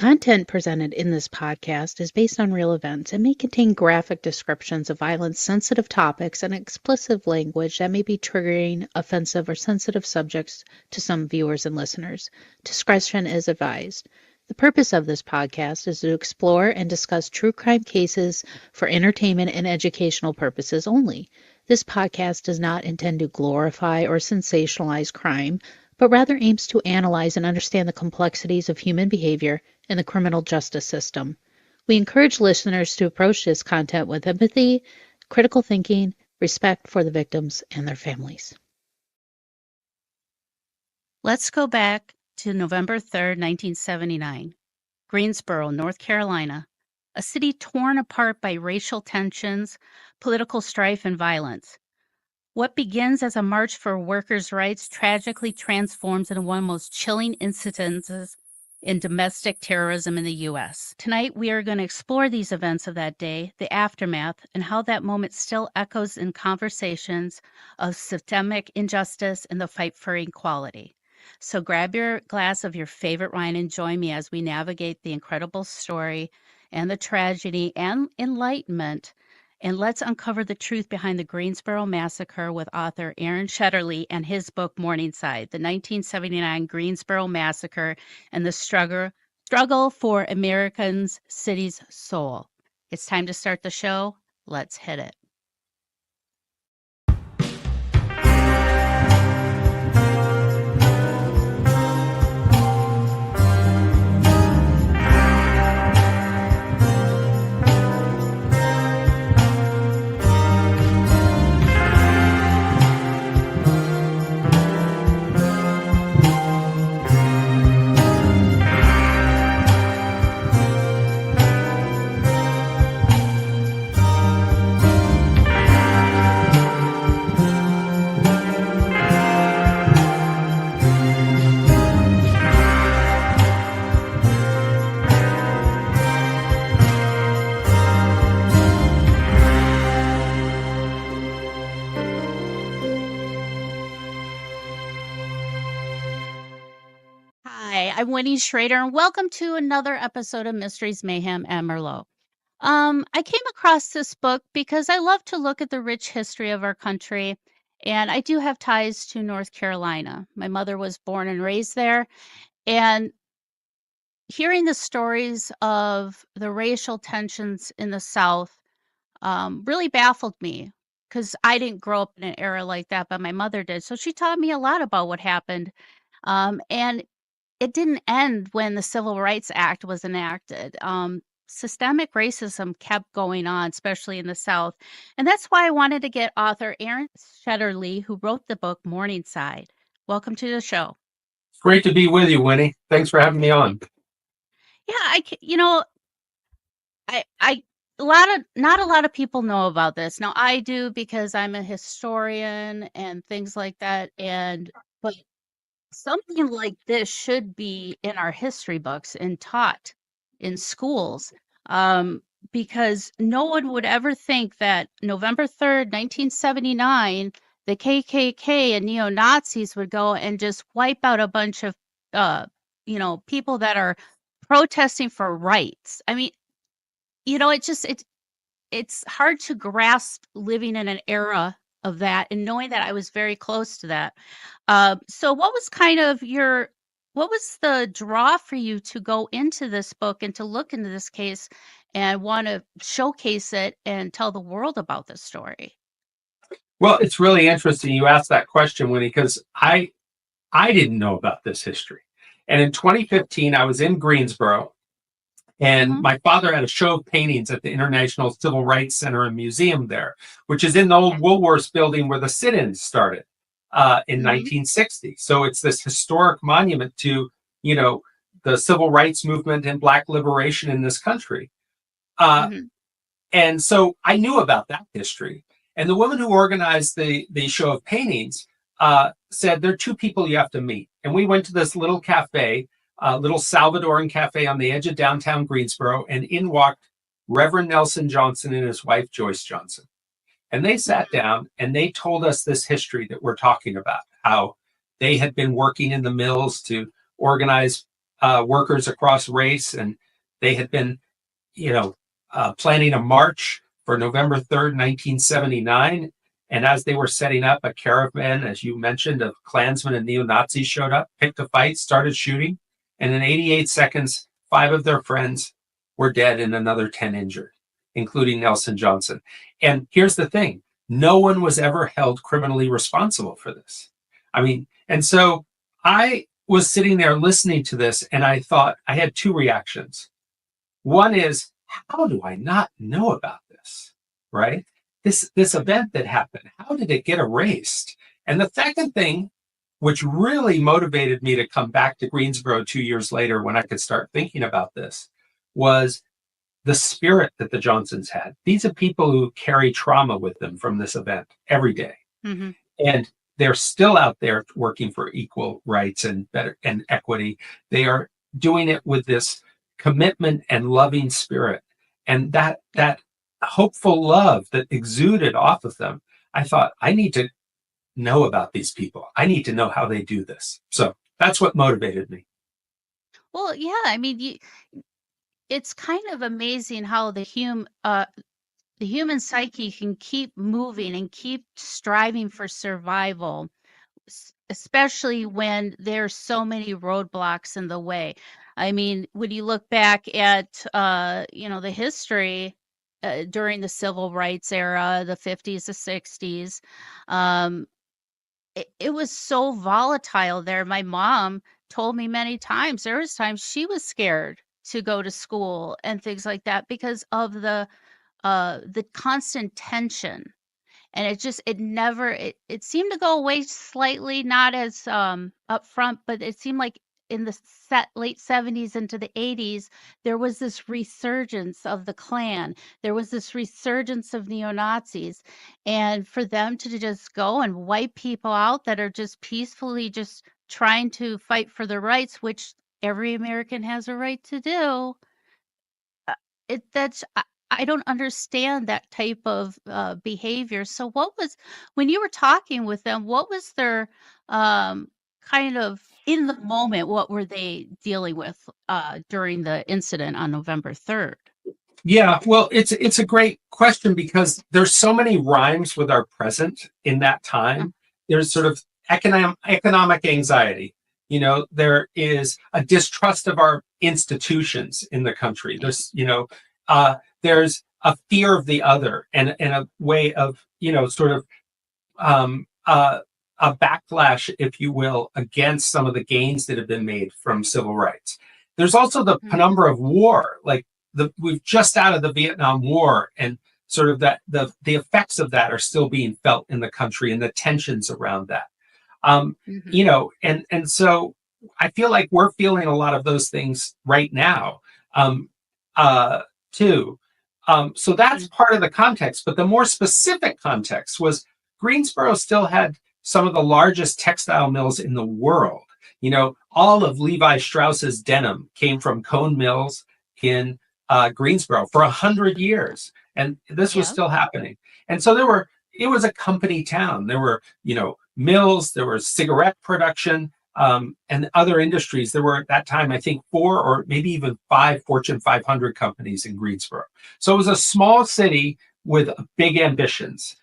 content presented in this podcast is based on real events and may contain graphic descriptions of violence, sensitive topics, and explicit language that may be triggering, offensive, or sensitive subjects to some viewers and listeners. Discretion is advised. The purpose of this podcast is to explore and discuss true crime cases for entertainment and educational purposes only. This podcast does not intend to glorify or sensationalize crime, but rather aims to analyze and understand the complexities of human behavior in the criminal justice system. We encourage listeners to approach this content with empathy, critical thinking, respect for the victims and their families. Let's go back to November 3rd, 1979. Greensboro, North Carolina, a city torn apart by racial tensions, political strife, and violence. What begins as a march for workers' rights tragically transforms into one of the most chilling incidences in domestic terrorism in the U.S. Tonight, we are going to explore these events of that day, the aftermath, and how that moment still echoes in conversations of systemic injustice and the fight for equality. So grab your glass of your favorite wine and join me as we navigate the incredible story and the tragedy and enlightenment. And let's uncover the truth behind the Greensboro Massacre with author Aran Shetterly and his book Morningside, the 1979 Greensboro Massacre and the struggle for American city's soul. It's time to start the show. Let's hit it. I'm Winnie Schrader, and welcome to another episode of Mysteries, Mayhem, and Merlot. I came across this book because I love to look at the rich history of our country, and I do have ties to North Carolina. My mother was born and raised there, and hearing the stories of the racial tensions in the South really baffled me because I didn't grow up in an era like that, but my mother did. So she taught me a lot about what happened. And it didn't end when the Civil Rights Act was enacted. Systemic racism kept going on, especially in the South. And that's why I wanted to get author Aran Shetterly, who wrote the book Morningside. Welcome to the show. It's great to be with you, Winnie. Thanks for having me on. Yeah, not a lot of people know about this. Now I do because I'm a historian and things like that. But something like this should be in our history books and taught in schools, because no one would ever think that November 3rd, 1979, the KKK and neo-Nazis would go and just wipe out a bunch of, people that are protesting for rights. I mean, it's hard to grasp living in an era of that and knowing that I was very close to that. So what was the draw for you to go into this book and to look into this case and want to showcase it and tell the world about this story? Well, it's really interesting you asked that question, Winnie, because I didn't know about this history. And in 2015, I was in Greensboro, and my father had a show of paintings at the International Civil Rights Center and Museum there, which is in the old Woolworths building where the sit-ins started in 1960. So it's this historic monument to, the civil rights movement and Black liberation in this country. And so I knew about that history. And the woman who organized the show of paintings said, there are two people you have to meet. And we went to this little cafe, little Salvadoran cafe on the edge of downtown Greensboro, and in walked Reverend Nelson Johnson and his wife, Joyce Johnson. And they sat down and they told us this history that we're talking about, how they had been working in the mills to organize workers across race, and they had been, planning a march for November 3rd, 1979. And as they were setting up, a caravan, as you mentioned, of Klansmen and neo-Nazis showed up, picked a fight, started shooting. And in 88 seconds, 5 of their friends were dead and another 10 injured, including Nelson Johnson. And here's the thing. No one was ever held criminally responsible for this. I mean, and so I was sitting there listening to this, and I thought, I had 2 reactions. One is, how do I not know about this, right? This event that happened, how did it get erased? And the second thing, which really motivated me to come back to Greensboro 2 years later when I could start thinking about this, was the spirit that the Johnsons had. These are people who carry trauma with them from this event every day. Mm-hmm. And they're still out there working for equal rights and better and equity. They are doing it with this commitment and loving spirit. And that hopeful love that exuded off of them, I thought, I need to know about these people. I need to know how they do this. So that's what motivated me. Well, yeah, I mean, it's kind of amazing how the human psyche can keep moving and keep striving for survival, especially when there's so many roadblocks in the way. I mean, when you look back at the history during the civil rights era, the 50s, the 60s, it was so volatile there. My mom told me many times, there was times she was scared to go to school and things like that because of the constant tension. And it seemed to go away slightly, not as upfront, but it seemed like in the late 70s into the 80s, there was this resurgence of the Klan. There was this resurgence of neo-Nazis. And for them to just go and wipe people out that are just peacefully just trying to fight for their rights, which every American has a right to do, I don't understand that type of behavior. So when you were talking with them, what was their kind of in the moment, what were they dealing with during the incident on November 3rd? Yeah, well, it's a great question because there's so many rhymes with our present in that time. There's sort of economic anxiety. There is a distrust of our institutions in the country. There's, there's a fear of the other and a way of, sort of a backlash, if you will, against some of the gains that have been made from civil rights. There's also the penumbra of war, like we've just out of the Vietnam War, and sort of that the effects of that are still being felt in the country and the tensions around that. And so I feel like we're feeling a lot of those things right now, too. So that's part of the context, but the more specific context was Greensboro still had some of the largest textile mills in the world. All of Levi Strauss's denim came from Cone Mills in Greensboro for 100 years. And this was still happening. And so it was a company town. There were, mills, there was cigarette production, and other industries. There were at that time, I think, 4 or maybe even 5 Fortune 500 companies in Greensboro. So it was a small city with big ambitions.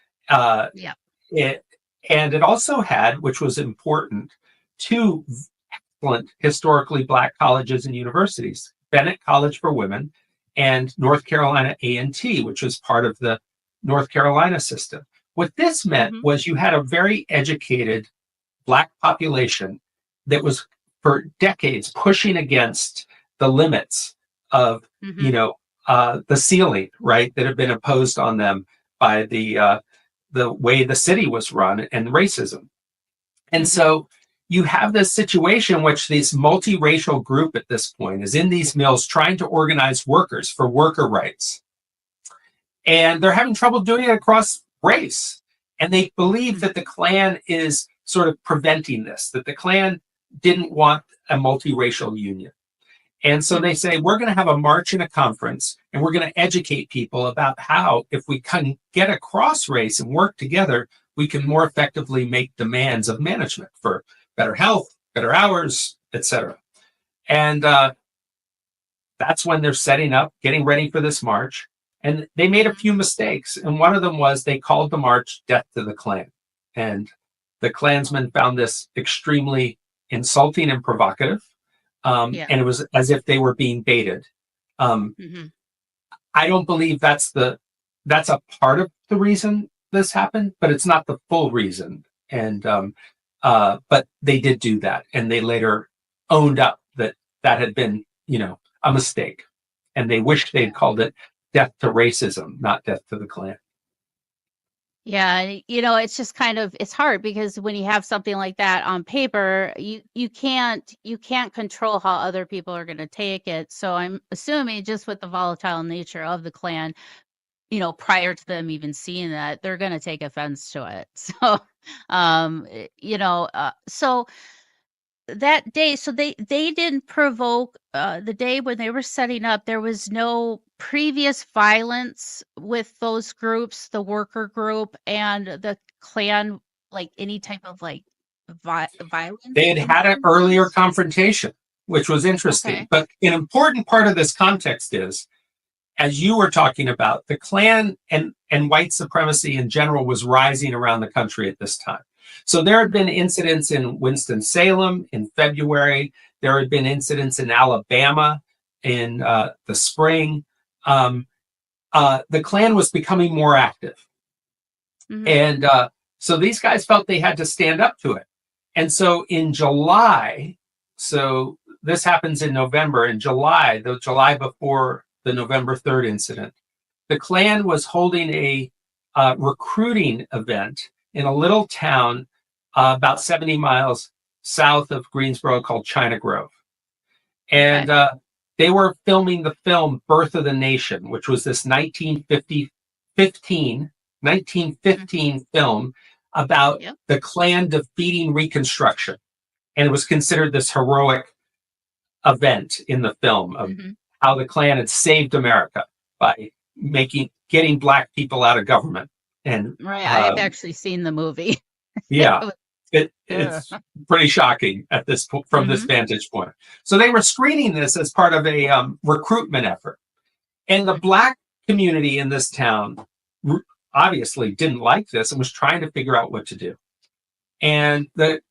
And it also had, which was important, 2 excellent historically Black colleges and universities, Bennett College for Women and North Carolina A&T, which was part of the North Carolina system. What this meant was you had a very educated Black population that was for decades pushing against the limits of, the ceiling, right, that had been imposed on them by the way the city was run and racism. And so you have this situation in which this multiracial group at this point is in these mills trying to organize workers for worker rights. And they're having trouble doing it across race. And they believe that the Klan is sort of preventing this, that the Klan didn't want a multiracial union. And so they say, we're going to have a march and a conference, and we're going to educate people about how, if we can get across race and work together, we can more effectively make demands of management for better health, better hours, etc. And that's when they're setting up, getting ready for this march. And they made a few mistakes. And one of them was they called the march Death to the Klan. And the Klansmen found this extremely insulting and provocative. And it was as if they were being baited. I don't believe that's a part of the reason this happened, but it's not the full reason. And but they did do that, and they later owned up that had been, a mistake, and they wished they'd called it Death to Racism, not Death to the Klan. Yeah, it's just it's hard because when you have something like that on paper, you can't control how other people are going to take it. So I'm assuming just with the volatile nature of the Klan, prior to them even seeing that, they're going to take offense to it. So, so that day, so they didn't provoke the day when they were setting up. There was no previous violence with those groups, the worker group and the Klan, like any type of violence. They had an earlier confrontation, which was interesting. Okay. But an important part of this context is, as you were talking about, the Klan and white supremacy in general was rising around the country at this time. So there had been incidents in Winston-Salem in February. There had been incidents in Alabama in the spring. The Klan was becoming more active. And so these guys felt they had to stand up to it. And so in July, so this happens in November, in July, the July before the November 3rd incident, the Klan was holding a recruiting event in a little town about 70 miles south of Greensboro called China Grove. And they were filming the film Birth of the Nation, which was this 1915 film about the Klan defeating Reconstruction. And it was considered this heroic event in the film of how the Klan had saved America by getting Black people out of government. And right, I have actually seen the movie. Yeah, it's pretty shocking at this from this vantage point. So they were screening this as part of a recruitment effort, and the Black community in this town obviously didn't like this and was trying to figure out what to do. And the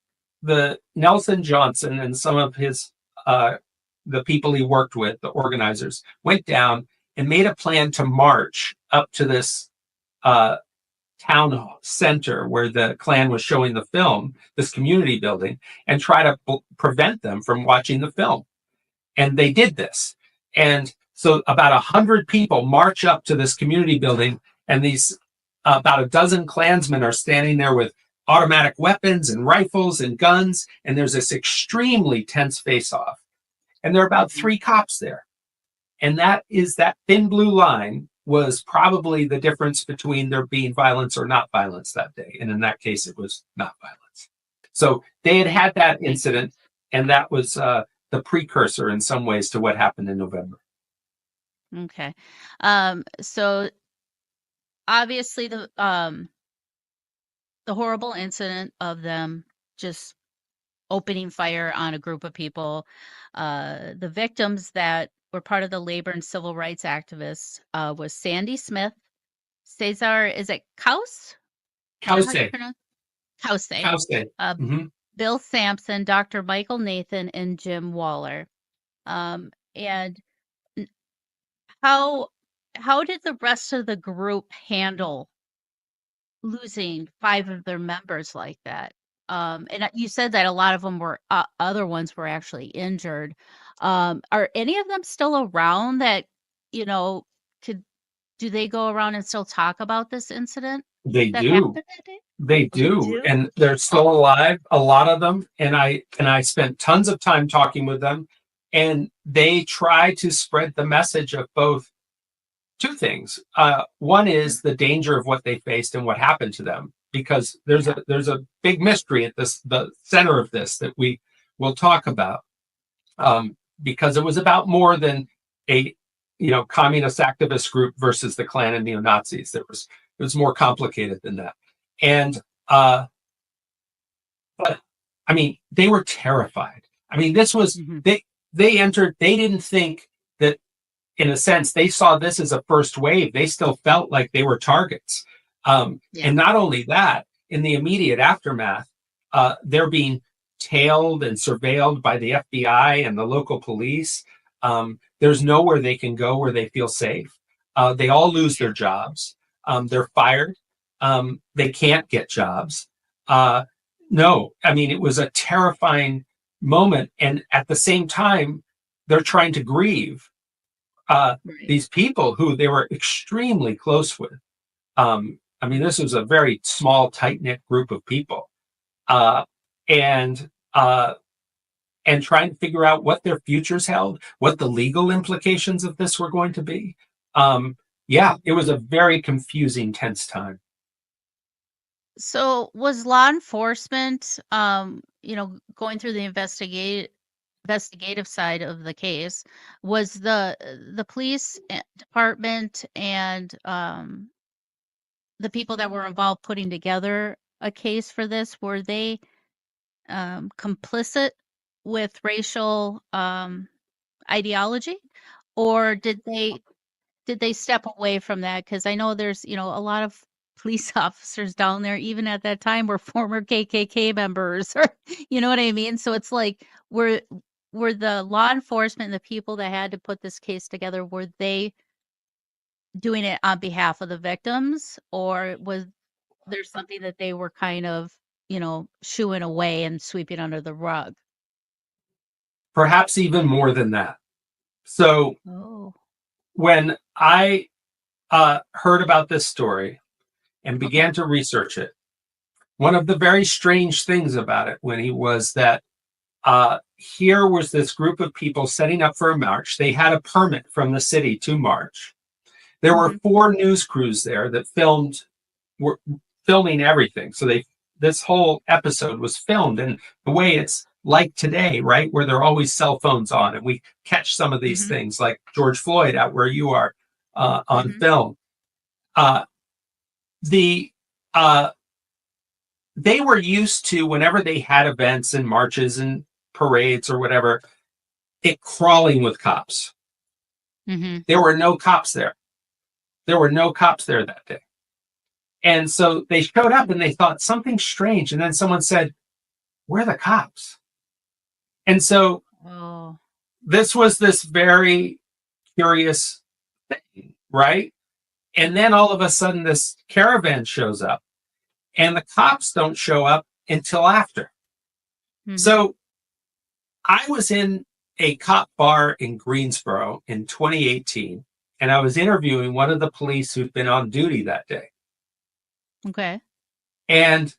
Nelson Johnson and some of his the people he worked with, the organizers, went down and made a plan to march up to this town center where the Klan was showing the film, this community building, and try to prevent them from watching the film. And they did this. And so about 100 people march up to this community building, and these about a dozen Klansmen are standing there with automatic weapons and rifles and guns, and there's this extremely tense face-off. And there are about 3 cops there. And that thin blue line was probably the difference between there being violence or not violence that day. And in that case, it was not violence. So they had that incident, and that was the precursor in some ways to what happened in November. Okay. So obviously the horrible incident of them just opening fire on a group of people, the victims that were part of the labor and civil rights activists was Sandy Smith, Cesar, is it Cause? Cause. Bill Sampson, Dr. Michael Nathan, and Jim Waller. And how did the rest of the group handle losing 5 of their members like that? And you said that a lot of them were, other ones were actually injured. Are any of them still around that, do they go around and still talk about this incident? They do. They do. And they're still alive, a lot of them. And I spent tons of time talking with them, and they try to spread the message of both 2 things. One is the danger of what they faced and what happened to them, because there's a big mystery at the center of this that we will talk about, because it was about more than a communist activist group versus the Klan and neo-Nazis. It was more complicated than that. And but I mean, they were terrified. I mean, this was they didn't think that, in a sense, they saw this as a first wave. They still felt like they were targets. And not only that, in the immediate aftermath, they're being tailed and surveilled by the FBI and the local police. There's nowhere they can go where they feel safe. They all lose their jobs. They're fired. They can't get jobs. No, I mean, it was a terrifying moment. And at the same time, they're trying to grieve these people who they were extremely close with. I mean, this was a very small, tight-knit group of people. And trying to figure out what their futures held, what the legal implications of this were going to be. It was a very confusing, tense time. So was law enforcement, going through the investigative side of the case, was the police department and the people that were involved putting together a case for this, were they complicit with racial ideology, or did they step away from that? Because I know there's a lot of police officers down there, even at that time, were former KKK members, or you know what I mean. So it's like, were the law enforcement and the people that had to put this case together, were they doing it on behalf of the victims, or was there something that they were kind of shooing away and sweeping under the rug? Perhaps even more than that. So when I heard about this story and began to research it, one of the very strange things about it, Winnie, was that here was this group of people setting up for a march. They had a permit from the city to march. There were 4 news crews there that were filming everything. So this whole episode was filmed, and the way it's like today, right, where there are always cell phones on, and we catch some of these things, like George Floyd out where you are on film. They were used to, whenever they had events and marches and parades or whatever, it crawling with cops. There were no cops there. There were no cops there that day. And so they showed up and they thought something strange. And then someone said, "Where are the cops?" And so this was this very curious thing, right? And then all of a sudden this caravan shows up, and the cops don't show up until after. So I was in a cop bar in Greensboro in 2018, and I was interviewing one of the police who'd been on duty that day. Okay. And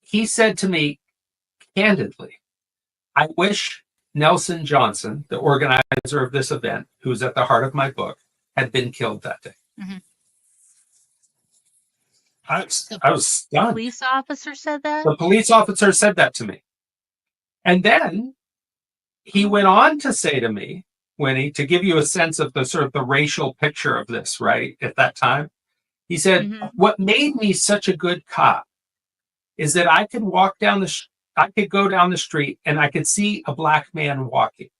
he said to me candidly, "I wish Nelson Johnson, the organizer of this event, who's at the heart of my book, had been killed that day." I was stunned. The police officer said that? The police officer said that to me. And then he went on to say to me, Winnie, to give you a sense of the sort of the racial picture of this, right, at that time, he said, "What made me such a good cop is that I could I could go down the street and I could see a black man walking.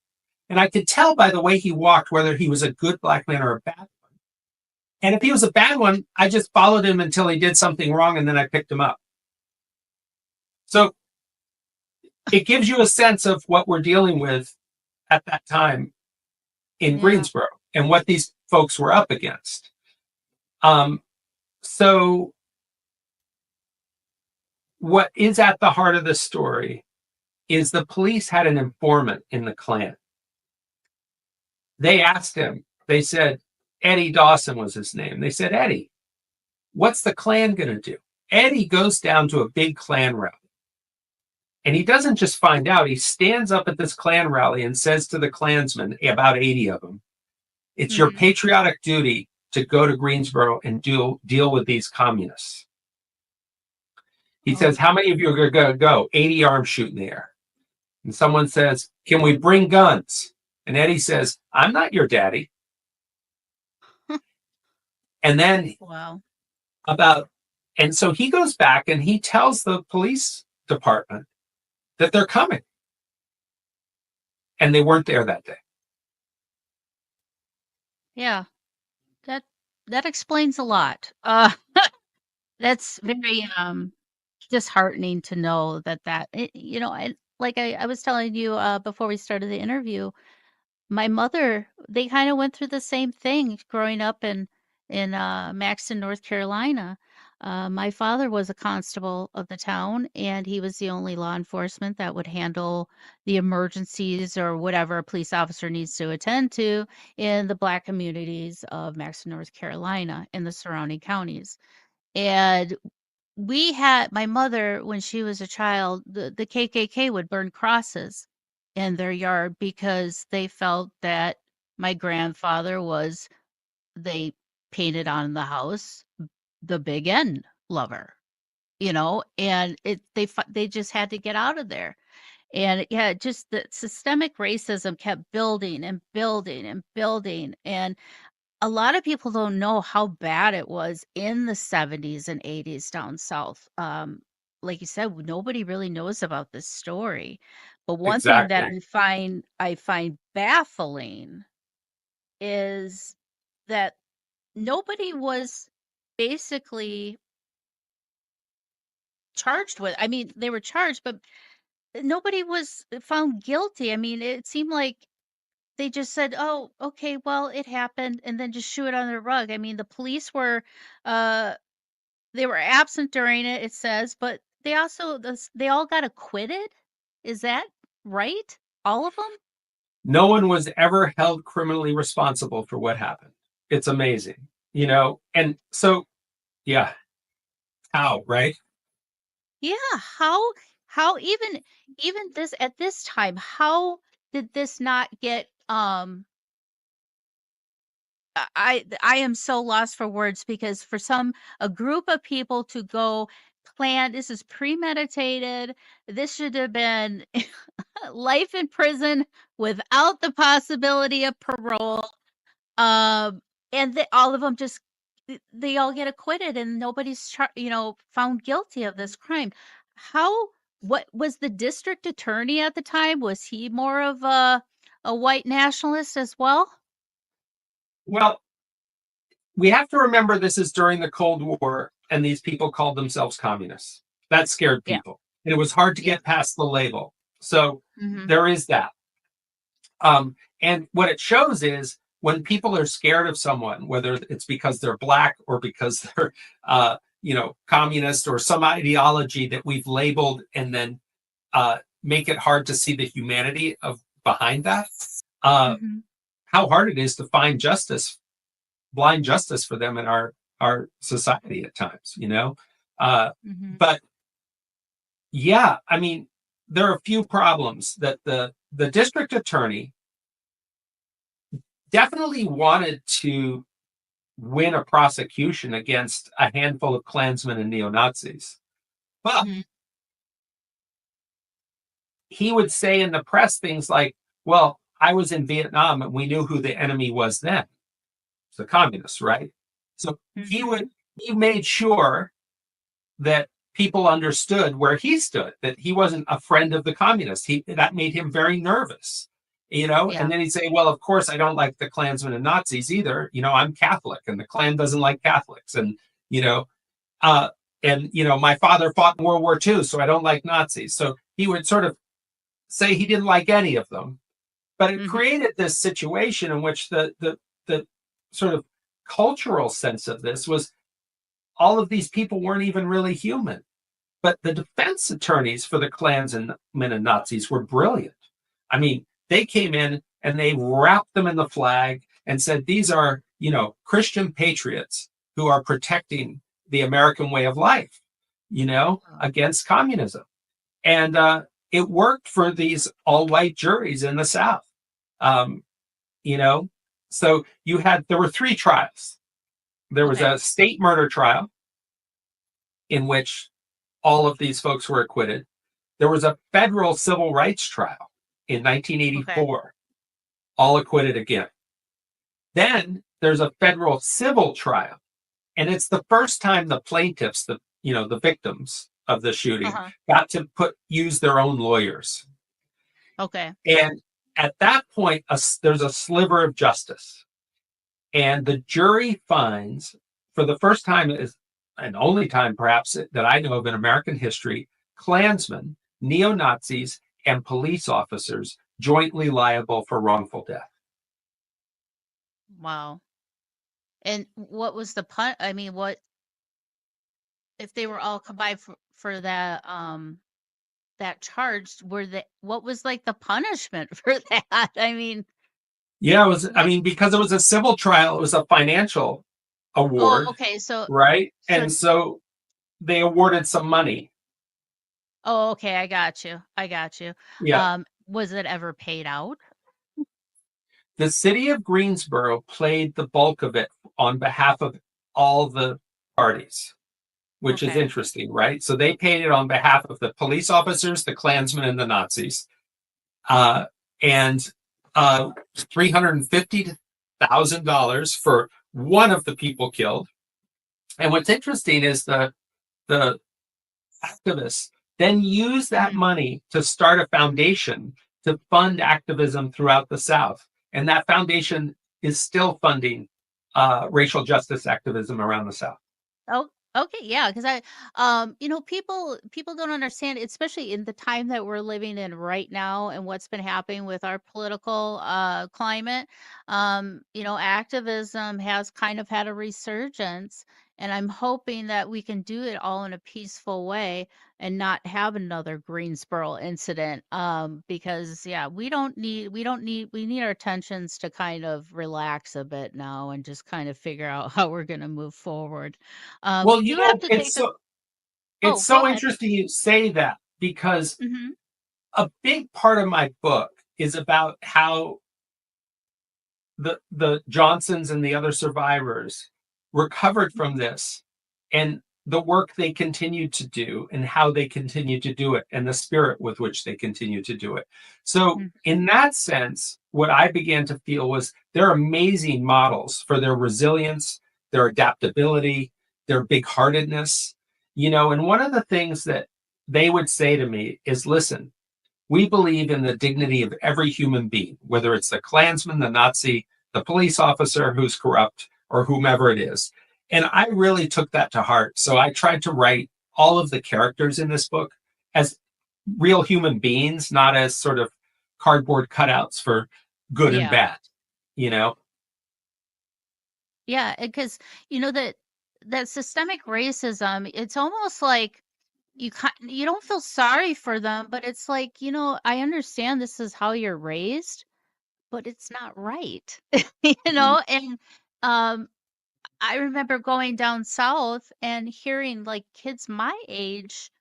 And I could tell by the way he walked whether he was a good black man or a bad one. And if he was a bad one, I just followed him until he did something wrong, and then I picked him up." So it gives you a sense of what we're dealing with at that time in Greensboro and what these folks were up against. So what is at the heart of this story is the police had an informant in the Klan. They asked him, they said, Eddie Dawson was his name. They said, "Eddie, what's the Klan going to do?" Eddie goes down to a big Klan rally. And he doesn't just find out, he stands up at this Klan rally and says to the Klansmen, about 80 of them, "It's your patriotic duty to go to Greensboro and deal with these communists." He says, "How many of you are going to go?" 80 arms shoot in the air. And someone says, "Can we bring guns?" And Eddie says, "I'm not your daddy." And then and so he goes back and he tells the police department that they're coming. and they weren't there that day. Yeah, that explains a lot. That's very disheartening to know that I was telling you before we started the interview, my mother, they kind of went through the same thing growing up in Maxton, North Carolina. My father was a constable of the town, and he was the only law enforcement that would handle the emergencies or whatever a police officer needs to attend to in the Black communities of Maxton, North Carolina, and the surrounding counties. And we had my mother, when she was a child, the KKK would burn crosses in their yard because they felt that my grandfather was, they painted on the house, the Big N lover, and they just had to get out of there. And yeah, just the systemic racism kept building and building and building. And a lot of people don't know how bad it was in the 70s and 80s down south. Like you said, nobody really knows about this story. But one thing that Exactly. I find baffling is that nobody was basically charged with. I mean, they were charged, but nobody was found guilty. I mean, it seemed like they just said, "Oh, okay, well, it happened," and then just shoo it under the rug. I mean, the police were, uh, they were absent during it, it says, but they all got acquitted? Is that right? All of them? No one was ever held criminally responsible for what happened. It's amazing, and so, yeah, how, right? Yeah, how even this at this time, how did this not get, I am so lost for words because for a group of people to go plan, this is premeditated. This should have been life in prison without the possibility of parole. And all of them just they all get acquitted and nobody's found guilty of this crime. How what was the district attorney at the time? Was he more of a white nationalist as well? Well, we have to remember this is during the Cold War, and these people called themselves communists. That scared Yeah. people, and it was hard to Yeah. get past the label. So Mhm. there is that. And what it shows is when people are scared of someone, whether it's because they're Black or because they're, communist or some ideology that we've labeled, and then make it hard to see the humanity of behind that. Mhm. How hard it is to find justice, blind justice for them in our society at times, Mhm. But yeah, I mean, there are a few problems that the district attorney definitely wanted to win a prosecution against a handful of Klansmen and neo-Nazis. But Mhm. he would say in the press things like, well, I was in Vietnam and we knew who the enemy was then. It's the communists, right? So Mhm. he made sure that people understood where he stood, that he wasn't a friend of the communists. That made him very nervous, Yeah. and then he'd say, well, of course, I don't like the Klansmen and Nazis either. I'm Catholic and the Klan doesn't like Catholics. And, uh, my father fought in World War II, so I don't like Nazis. So he would sort of say he didn't like any of them. But it Mhm. created this situation in which the sort of cultural sense of this was all of these people weren't even really human. But the defense attorneys for the Klansmen and Nazis were brilliant. I mean, they came in and they wrapped them in the flag and said, these are, Christian patriots who are protecting the American way of life, against communism. And it worked for these all white juries in the South. Um, so there were 3 trials. There was Okay. a state murder trial in which all of these folks were acquitted. There was a federal civil rights trial in Okay. 1984, all acquitted again. Then there's a federal civil trial, and it's the first time the plaintiffs, the victims of the shooting, Uh-huh. got to use their own lawyers. Okay. And at that point, there's a sliver of justice. And the jury finds, for the first time, and only time perhaps that I know of in American history, Klansmen, neo-Nazis, and police officers jointly liable for wrongful death. Wow. And what was the I mean, what if they were all combined for that that charge? What was like the punishment for that? I mean, yeah, it was. I mean, because it was a civil trial, it was a financial award. Oh, okay. So right, and so they awarded some money. Oh, okay. I got you. Yeah. Was it ever paid out? The city of Greensboro played the bulk of it on behalf of all the parties, which is interesting, right? So they paid it on behalf of the police officers, the Klansmen, and the Nazis. And $350,000 for one of the people killed. And what's interesting is the activists then use that money to start a foundation to fund activism throughout the South. And that foundation is still funding racial justice activism around the South. Oh, okay, yeah, because people don't understand, especially in the time that we're living in right now and what's been happening with our political climate. Activism has kind of had a resurgence, and I'm hoping that we can do it all in a peaceful way and not have another Greensboro incident. Because we need our tensions to kind of relax a bit now and just kind of figure out how we're going to move forward. Well, We do have to take it's so interesting you say that, because a big part of my book is about how the Johnsons and the other survivors recovered from this, and the work they continued to do, and how they continued to do it, and the spirit with which they continued to do it. So in that sense, what I began to feel was they're amazing models for their resilience, their adaptability, their big-heartedness, and one of the things that they would say to me is, listen, we believe in the dignity of every human being, whether it's the Klansman, the Nazi, the police officer who's corrupt, or whomever it is. And I really took that to heart. So I tried to write all of the characters in this book as real human beings, not as sort of cardboard cutouts for good and bad, Yeah, because that systemic racism, it's almost like you don't feel sorry for them, but it's like, I understand this is how you're raised, but it's not right. And I remember going down south and hearing like kids my age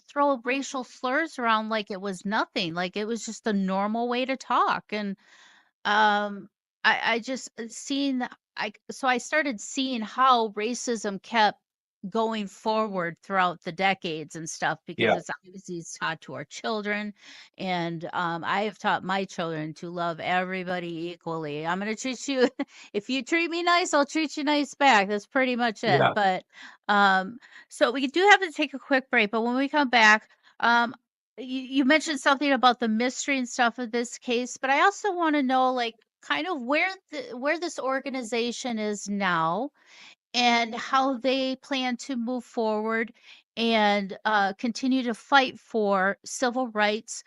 throw racial slurs around like it was nothing, like it was just a normal way to talk. And I just so I started seeing how racism kept going forward throughout the decades and stuff, because it's obviously taught to our children. And I have taught my children to love everybody equally. I'm going to treat you, if you treat me nice, I'll treat you nice back. That's pretty much it. Yeah. But so we do have to take a quick break. But when we come back, you mentioned something about the mystery and stuff of this case, but I also want to know, like, kind of where this organization is now, and how they plan to move forward and continue to fight for civil rights,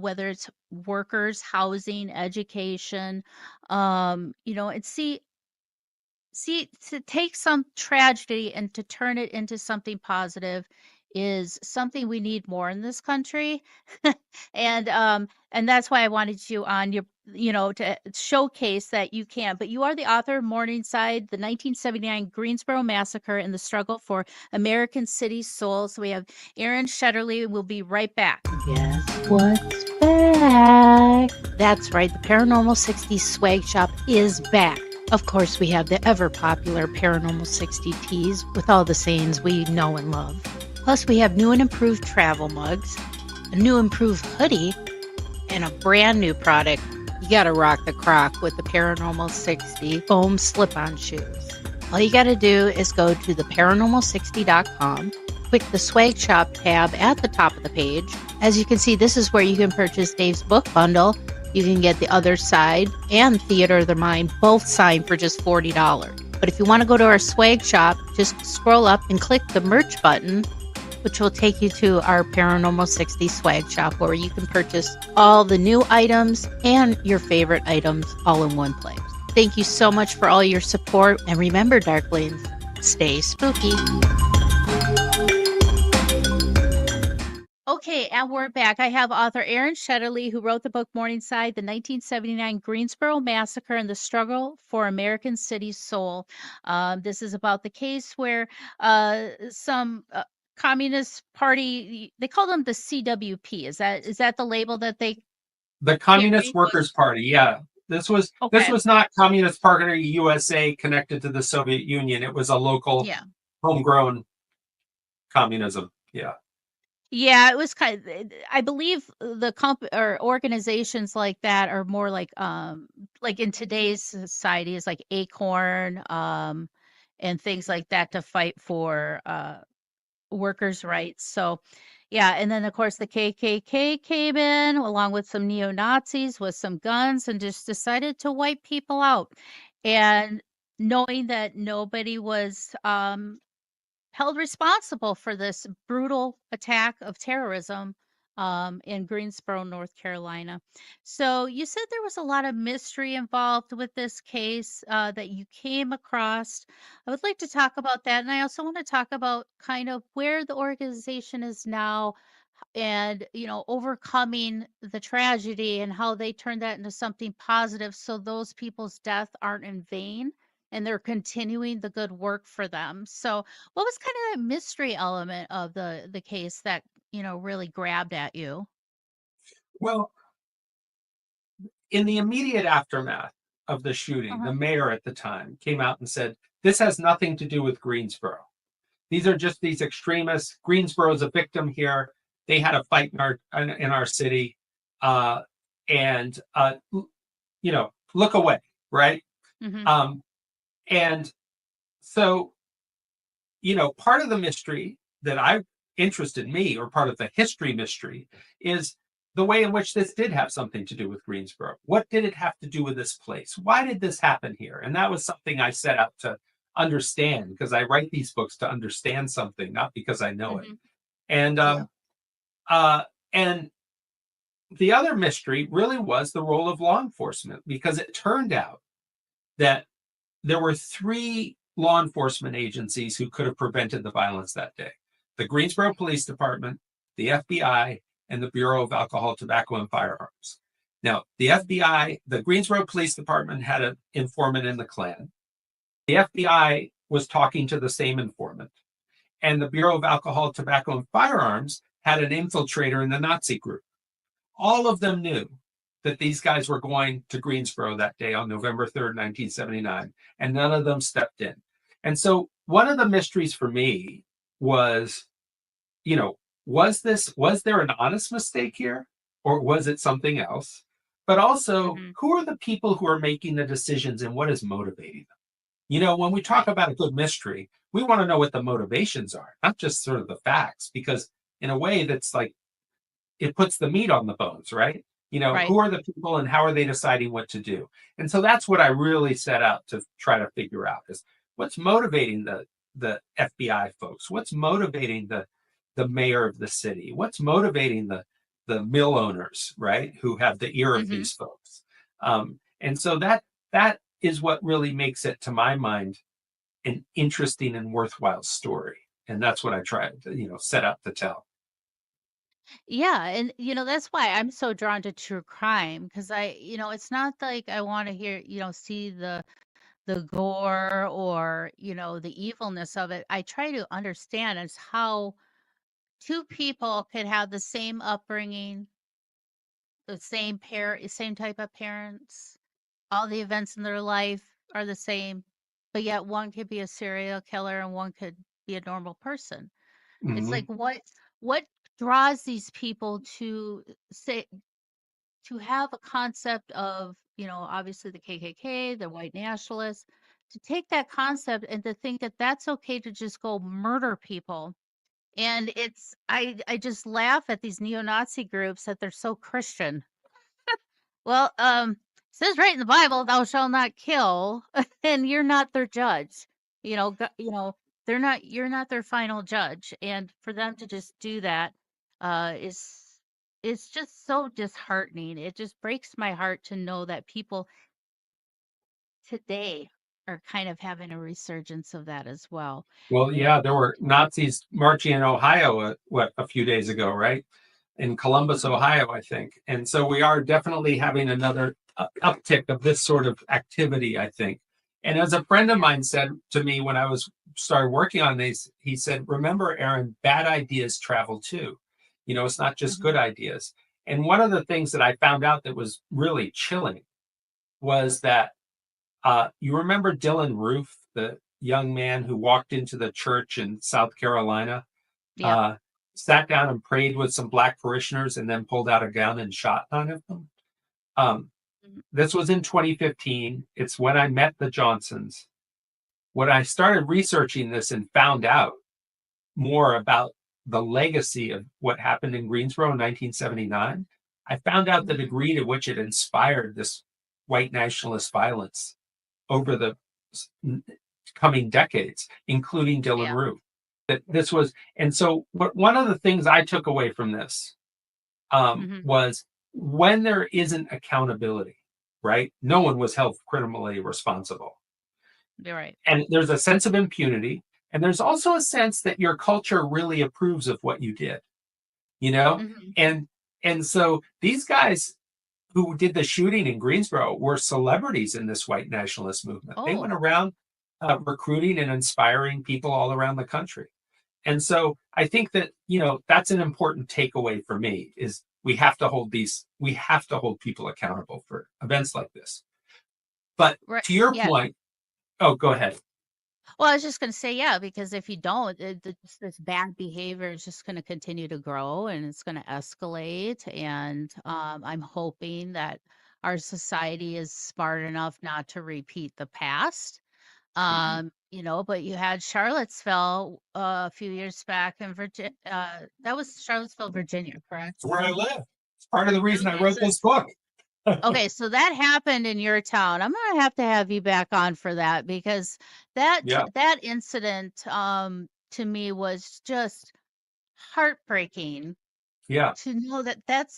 whether it's workers, housing, education, and see, to take some tragedy and to turn it into something positive is something we need more in this country. And that's why I wanted you on to showcase that you can. But you are the author of Morningside, the 1979 Greensboro Massacre, and the Struggle for American City Soul. So we have Aran Shetterly. We'll be right back. Guess what's back? That's right. The Paranormal 60 swag shop is back. Of course, we have the ever-popular Paranormal 60 tees with all the sayings we know and love. Plus, we have new and improved travel mugs, a new improved hoodie, and a brand new product. You gotta rock the croc with the Paranormal 60 foam slip-on shoes. All you gotta do is go to theparanormal60.com, click the swag shop tab at the top of the page. As you can see, this is where you can purchase Dave's book bundle. You can get The Other Side and Theater of the Mind, both signed for just $40. But if you want to go to our swag shop, just scroll up and click the merch button, which will take you to our Paranormal 60 swag shop, where you can purchase all the new items and your favorite items all in one place. Thank you so much for all your support. And remember, Darklings, stay spooky. Okay, and we're back. I have author Aran Shetterly, who wrote the book Morningside, the 1979 Greensboro Massacre and the Struggle for American City's Soul. This is about the case where some Communist Party, they call them the CWP. Is that the label that they? The Communist Workers' Party, yeah. This was not Communist Party USA connected to the Soviet Union. It was a local, homegrown communism. Yeah. Yeah, it was kind of, I believe the or organizations like that are more like in today's society is like Acorn and things like that to fight for workers' rights. So yeah, and then of course the KKK came in along with some neo-Nazis with some guns and just decided to wipe people out. And knowing that nobody was held responsible for this brutal attack of terrorism in Greensboro, North Carolina. So you said there was a lot of mystery involved with this case that you came across. I would like to talk about that. And I also want to talk about kind of where the organization is now and, overcoming the tragedy and how they turned that into something positive so those people's death aren't in vain and they're continuing the good work for them. So what was kind of that mystery element of the case that, really grabbed at you? Well, in the immediate aftermath of the shooting, the mayor at the time came out and said, this has nothing to do with Greensboro. These are just these extremists. Greensboro is a victim here. They had a fight in our city. And look away, right? Mm-hmm. And so, part of the mystery that interested me, or part of the history mystery, is the way in which this did have something to do with Greensboro. What did it have to do with this place? Why did this happen here? And that was something I set out to understand, because I write these books to understand something, not because I know it. And and the other mystery really was the role of law enforcement, because it turned out that there were 3 law enforcement agencies who could have prevented the violence that day: the Greensboro Police Department, the FBI, and the Bureau of Alcohol, Tobacco, and Firearms. Now, the FBI, the Greensboro Police Department had an informant in the Klan. The FBI was talking to the same informant. And the Bureau of Alcohol, Tobacco, and Firearms had an infiltrator in the Nazi group. All of them knew that these guys were going to Greensboro that day on November 3rd, 1979, and none of them stepped in. And so one of the mysteries for me was, was there an honest mistake here, or was it something else? But also, who are the people who are making the decisions and what is motivating them? When we talk about a good mystery, we want to know what the motivations are, not just sort of the facts, because in a way that's like, it puts the meat on the bones, right? Who are the people and how are they deciding what to do? And so that's what I really set out to try to figure out, is what's motivating the FBI folks? What's motivating the mayor of the city? What's motivating the mill owners, right, who have the ear of these folks? And so that is what really makes it, to my mind, an interesting and worthwhile story. And that's what I tried to, set out to tell. Yeah, and that's why I'm so drawn to true crime, because it's not like I want to hear, see the gore or, the evilness of it. I try to understand as how 2 people could have the same upbringing, the same type of parents, all the events in their life are the same, but yet one could be a serial killer and one could be a normal person. It's like what draws these people to say to have a concept of, obviously the KKK, the white nationalists, to take that concept and to think that that's okay to just go murder people And I just laugh at these neo-Nazi groups that they're so Christian. Well, it says right in the Bible, "Thou shalt not kill," and you're not their judge. You're not their final judge, and for them to just do that, is it's just so disheartening. It just breaks my heart to know that people today are kind of having a resurgence of that as well. Well, yeah, there were Nazis marching in Ohio, a few days ago, right? In Columbus, Ohio, I think. And so we are definitely having another uptick of this sort of activity, I think. And as a friend of mine said to me when I started working on these, he said, remember, Aran, bad ideas travel too. It's not just good ideas. And one of the things that I found out that was really chilling was that you remember Dylan Roof, the young man who walked into the church in South Carolina, Yeah. sat down and prayed with some black parishioners and then pulled out a gun and shot none of them. This was in 2015. It's when I met the Johnsons. When I started researching this and found out more about the legacy of what happened in Greensboro in 1979, I found out the degree to which it inspired this white nationalist violence over the coming decades, including Dylan Roof. That this was, and so one of the things I took away from this was when there isn't accountability, right? No one was held criminally responsible. You're right. And there's a sense of impunity, and there's also a sense that your culture really approves of what you did, and so these guys who did the shooting in Greensboro were celebrities in this white nationalist movement. They went around recruiting and inspiring people all around the country. And so I think that, that's an important takeaway for me is we have to hold people accountable for events like this. But to your point, go ahead. Well, I was just going to say, because if you don't, this bad behavior is just going to continue to grow and it's going to escalate. And I'm hoping that our society is smart enough not to repeat the past. But you had Charlottesville a few years back in Virginia. That was Charlottesville, Virginia, correct? It's where I live. It's part of the reason I wrote this book. Okay, so that happened in your town. I'm gonna have to have you back on for that because that incident to me was just heartbreaking. Yeah. To know that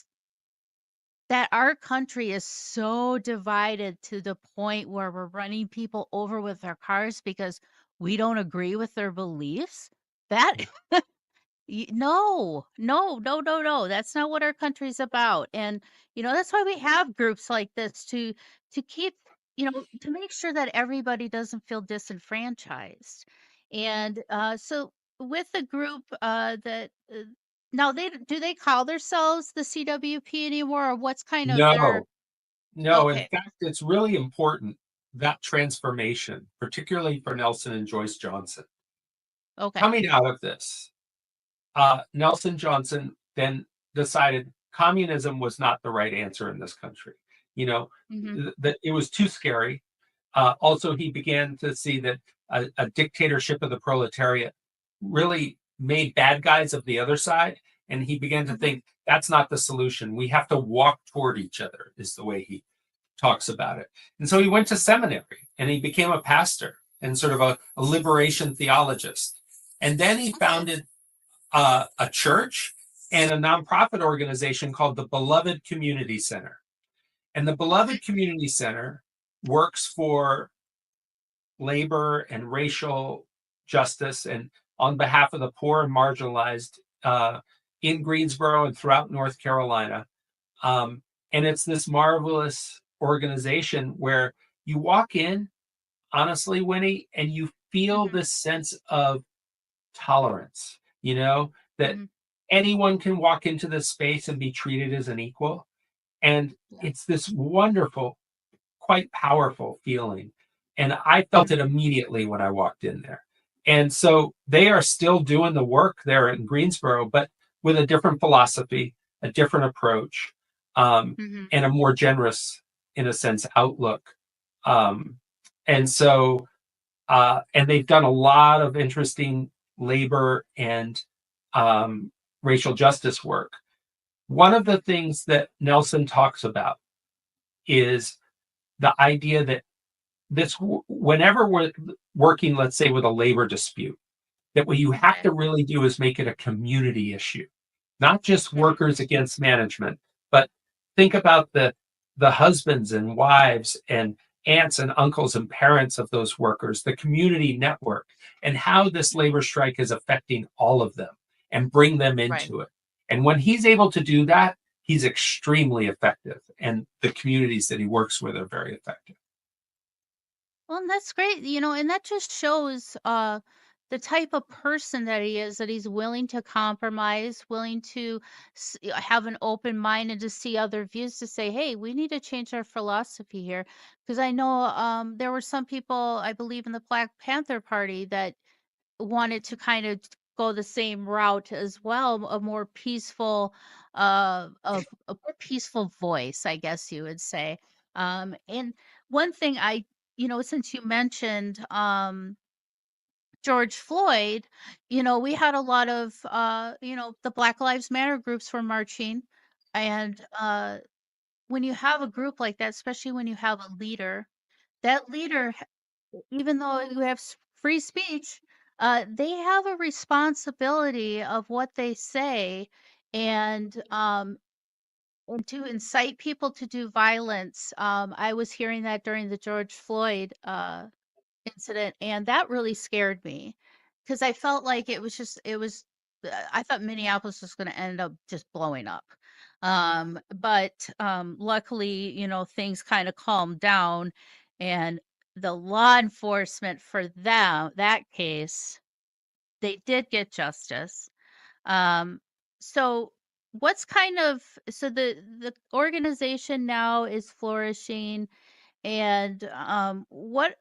our country is so divided to the point where we're running people over with our cars because we don't agree with their beliefs. That no, no, no, no, no. That's not what our country's about. And that's why we have groups like this to keep, to make sure that everybody doesn't feel disenfranchised. And so with the group that now do they call themselves the CWP anymore, or what's kind of their? No. Okay. In fact, it's really important, that transformation, particularly for Nelson and Joyce Johnson. Okay. Coming out of this, Nelson Johnson then decided communism was not the right answer in this country. That it was too scary. Also, he began to see that a dictatorship of the proletariat really made bad guys of the other side. And he began to think that's not the solution. We have to walk toward each other, is the way he talks about it. And so he went to seminary and he became a pastor and sort of a liberation theologist. And then he founded a church and a nonprofit organization called the Beloved Community Center. And the Beloved Community Center works for labor and racial justice and on behalf of the poor and marginalized in Greensboro and throughout North Carolina. And it's this marvelous organization where you walk in, honestly, Winnie, and you feel this sense of tolerance, that anyone can walk into this space and be treated as an equal. And it's this wonderful, quite powerful feeling. And I felt it immediately when I walked in there. And so they are still doing the work there in Greensboro, but with a different philosophy, a different approach, and a more generous, in a sense, outlook. And so, and they've done a lot of interesting labor and racial justice work, one of the things that Nelson talks about is the idea that whenever we're working, let's say, with a labor dispute, that what you have to really do is make it a community issue, not just workers against management, but think about the husbands and wives and aunts and uncles and parents of those workers, the community network, and how this labor strike is affecting all of them, and bring them into it. And when he's able to do that, he's extremely effective, and the communities that he works with are very effective. Well, and that's great, and that just shows the type of person that he is, that he's willing to compromise, willing to have an open mind and to see other views, to say, hey, we need to change our philosophy here. Because I know there were some people, I believe, in the Black Panther Party that wanted to kind of go the same route as well, a more peaceful, of a more peaceful voice, I guess you would say. And one thing since you mentioned George Floyd, we had a lot of the Black Lives Matter groups were marching, and when you have a group like that, especially when you have a leader, that leader, even though you have free speech, they have a responsibility of what they say, and to incite people to do violence. I was hearing that during the George Floyd incident, and that really scared me because I felt like I thought Minneapolis was going to end up just blowing up. But luckily, things kind of calmed down, and the law enforcement for that case, they did get justice. Um, so so the organization now is flourishing, and what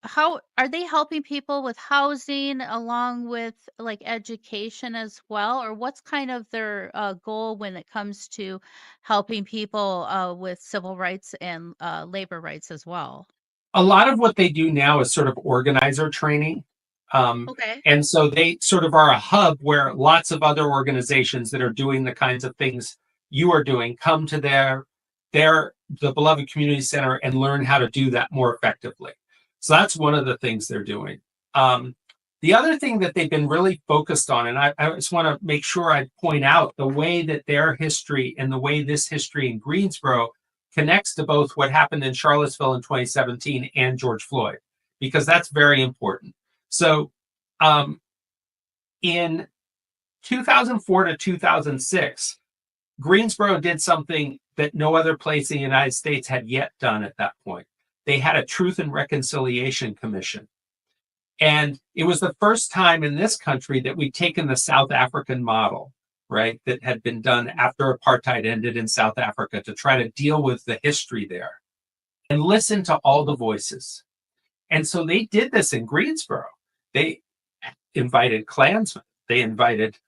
how are they helping people with housing along with like education as well, or what's kind of their goal when it comes to helping people with civil rights and labor rights as well? A lot of what they do now is sort of organizer training. Okay. And so they sort of are a hub where lots of other organizations that are doing the kinds of things you are doing come to the Beloved Community Center and learn how to do that more effectively. So that's one of the things they're doing. The other thing that they've been really focused on, and I just want to make sure I point out the way that their history and the way this history in Greensboro connects to both what happened in Charlottesville in 2017 and George Floyd, because that's very important. So in 2004 to 2006, Greensboro did something that no other place in the United States had yet done at that point. They had a Truth and Reconciliation Commission. And it was the first time in this country that we'd taken the South African model, right, that had been done after apartheid ended in South Africa, to try to deal with the history there and listen to all the voices. And so they did this in Greensboro. They invited Klansmen, they invited,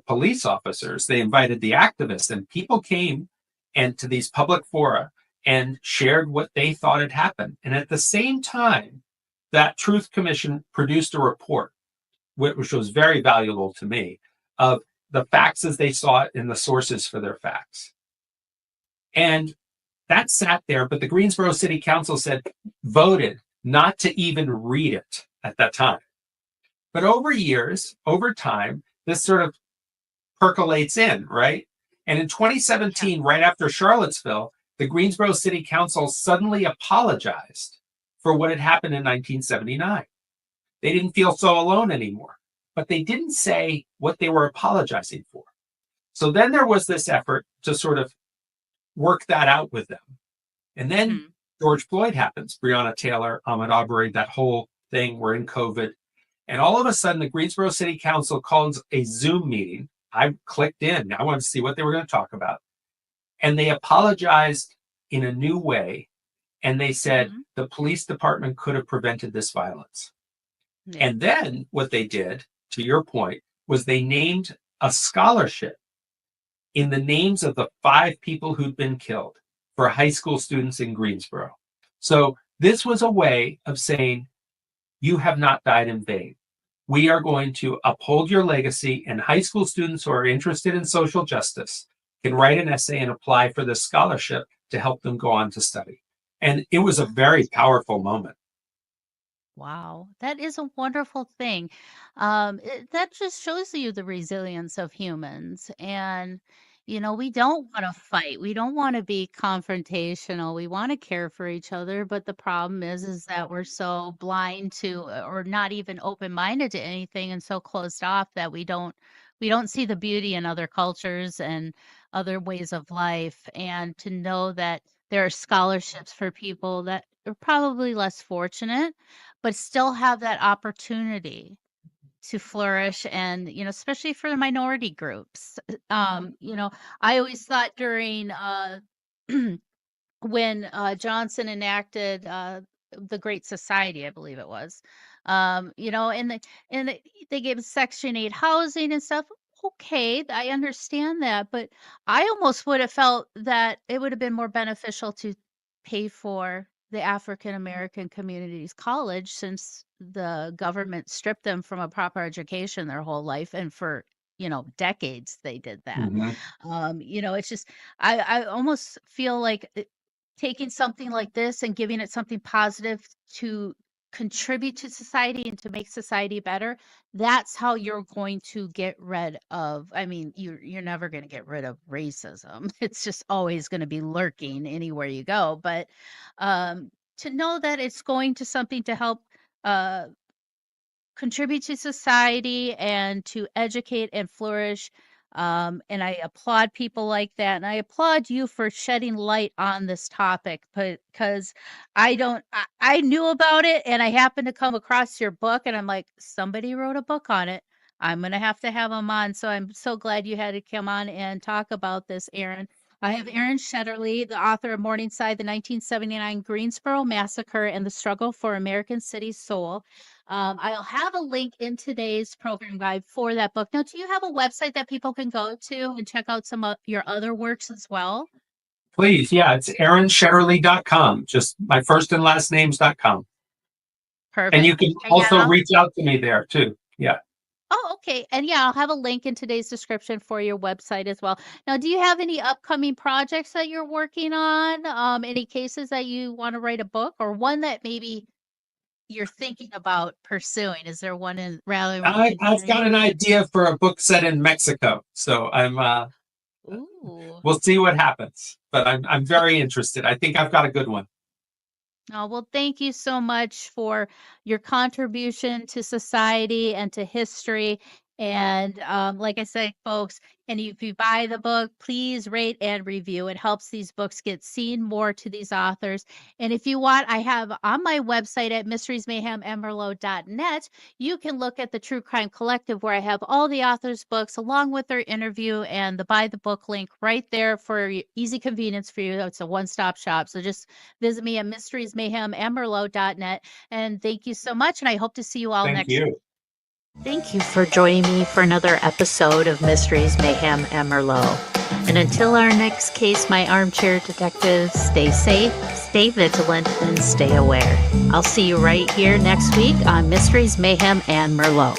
police officers, they invited the activists, and people came and to these public fora and shared what they thought had happened. And at the same time, that Truth Commission produced a report, which was very valuable to me, of the facts as they saw it and the sources for their facts. And that sat there, but the Greensboro City Council voted not to even read it at that time. But over time, this sort of percolates in, right? And in 2017, right after Charlottesville, the Greensboro City Council suddenly apologized for what had happened in 1979. They didn't feel so alone anymore, but they didn't say what they were apologizing for. So then there was this effort to sort of work that out with them. And then George Floyd happens, Breonna Taylor, Ahmaud Arbery, that whole thing, we're in COVID. And all of a sudden, the Greensboro City Council calls a Zoom meeting. I clicked in. I wanted to see what they were going to talk about. And they apologized in a new way. And they said the police department could have prevented this violence. Yeah. And then what they did, to your point, was they named a scholarship in the names of the 5 people who'd been killed for high school students in Greensboro. So this was a way of saying, you have not died in vain. we are going to uphold your legacy, and high school students who are interested in social justice can write an essay and apply for this scholarship to help them go on to study. And it was a very powerful moment. Wow, that is a wonderful thing. That just shows you the resilience of humans. And, we don't want to fight. We don't want to be confrontational. We want to care for each other. But the problem is that we're so blind to, or not even open-minded to anything, and so closed off that we don't see the beauty in other cultures and other ways of life. And to know that there are scholarships for people that are probably less fortunate, but still have that opportunity to flourish, and especially for the minority groups. I always thought during when Johnson enacted the Great Society, I believe it was, and they gave Section 8 housing and stuff. Okay, I understand that, but I almost would have felt that it would have been more beneficial to pay for the African American community's college, since the government stripped them from a proper education their whole life, and for decades they did that. It's just I almost feel like taking something like this and giving it something positive to contribute to society and to make society better, that's how you're going to get rid of, I mean, you're never going to get rid of racism. It's just always going to be lurking anywhere you go. But to know that it's going to something to help uh, contribute to society and to educate and flourish. And I applaud people like that. And I applaud you for shedding light on this topic, because I knew about it, and I happened to come across your book, and I'm like, somebody wrote a book on it. I'm going to have them on. So I'm so glad you had to come on and talk about this, Aran. I have Aran Shetterly, the author of Morningside, the 1979 Greensboro Massacre, and the Struggle for American City's Soul. I'll have a link in today's program guide for that book. Now, do you have a website that people can go to and check out some of your other works as well? Please, yeah, it's AaronShetterly.com, just my first and last names.com. Perfect. And you can also reach out to me there too. Yeah. Oh, okay. And yeah, I'll have a link in today's description for your website as well. Now, do you have any upcoming projects that you're working on? Any cases that you want to write a book, or one that maybe you're thinking about pursuing? Is there one in Raleigh? I've got an idea for a book set in Mexico, so I'm we'll see what happens, but I'm very interested. I think I've got a good one. Oh, well, thank you so much for your contribution to society and to history. And like I said, folks, and if you buy the book, please rate and review. It helps these books get seen more to these authors. And if you want, I have on my website at mysteriesmayhemmerlot.net, you can look at the True Crime Collective, where I have all the authors' books along with their interview and the buy the book link right there for easy convenience for you. It's a one-stop shop. So just visit me at mysteriesmayhemmerlot.net. And thank you so much. And I hope to see you all next week. Thank you for joining me for another episode of Mysteries, Mayhem, and Merlot. And until our next case, my armchair detectives, stay safe, stay vigilant, and stay aware. I'll see you right here next week on Mysteries, Mayhem, and Merlot.